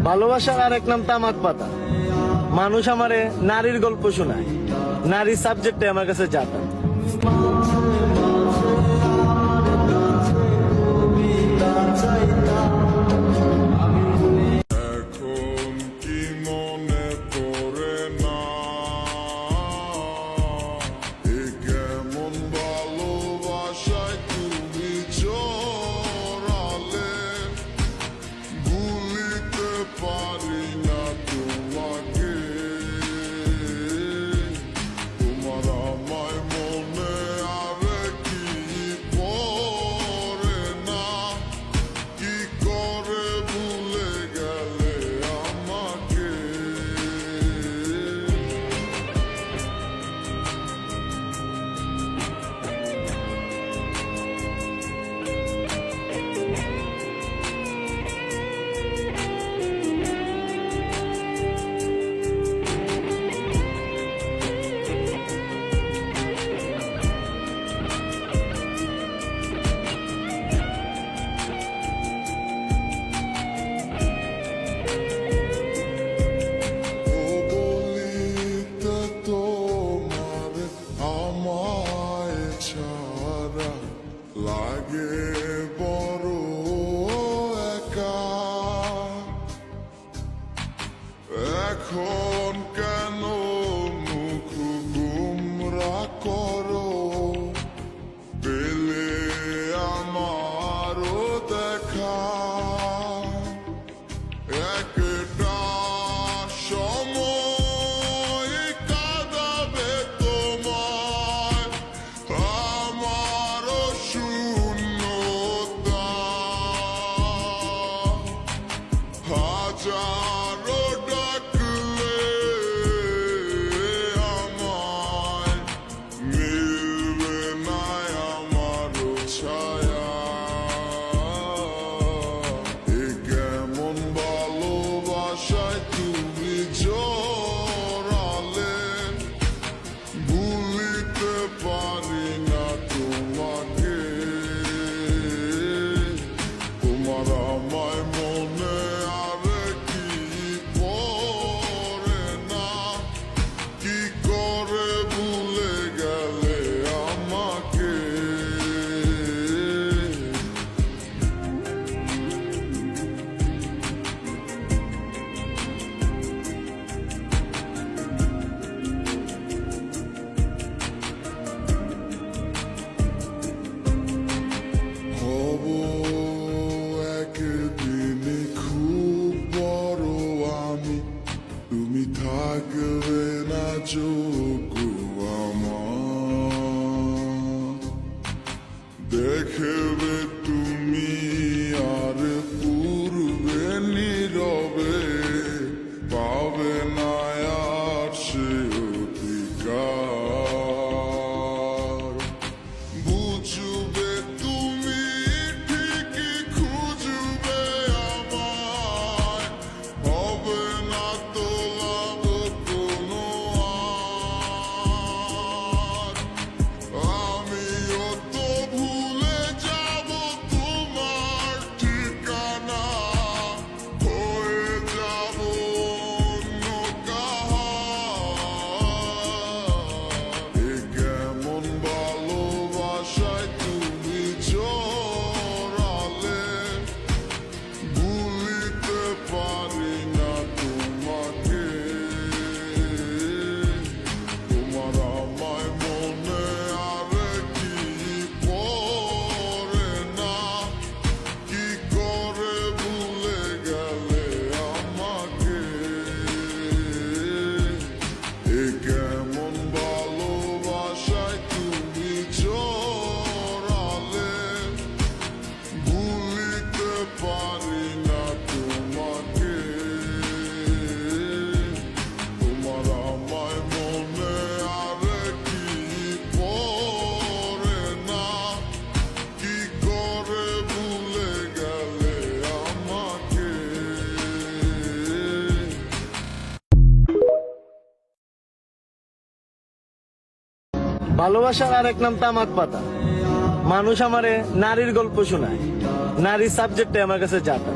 ভালোবাসার আরেক নাম তামাক পাতা। মানুষ আমারে নারীর গল্প শোনায়, নারীর সাবজেক্টে আমার কাছে যাতা। এখন কি মনে পড়ে না এ কেমন ভালোবাসায় তুমি জড়ালে, ভুলিতে পারি না তোমাকে। তোমার আমায় মনে আর কি পড়ে না, কি করে ভুলে গেলে আমাকে। ও বলিতে তোমার আমায় ছাড়া লাগে বড় একা। এখন কেন মুখ গুমরা করো, পেলে আমারও দেখা। একটা সময় কাঁদাবে তোমায় আমারও শূন্যতা। হাজারো ডাকলে আমায় মিলবে না আমারও ছায়া। এ কেমন ভালোবাসায় তুমি জড়ালে, ভুলিতে পারি না তোমাকে। তোমার আমায় মনে আর কি পড়ে না, কি করে ভুলে গেলে আমাকে। হব একদিন খুব বড় আমি, তুমি থাকবে না যোগ্য আমার। দেখবে তুমি আর পূর্বে নীরবে, পাবে না আর সে অধিকার। বুঝবে তুমি ঠিকই খুঁজবে আমায়, হবে না তো লাভ কোনো আর। আমিও তো ভুলে যাব তোমার ঠিকানা, হয়ে যাব অন্য কাহার। এ কেমন ভালোবাসায় তুমি জড়ালে, ভুলিতে পারি না তোমাকে। তোমার আমায় মনে আর কি পড়ে না, কি করে ভুলে গেলে আমাকে। এ কেমন ভালোবাসায় তুমি জড়ালে, ভুলিতে পারি না তোমাকে। তোমার আমায় মনে আর কি পড়ে না, কি করে ভুলে গেলে আমাকে। ভালোবাসার আরেক নাম তামাক পাতা। মানুষ আমারে নারীর গল্প শোনায়, নারীর সাবজেক্টে আমার কাছে যাতা।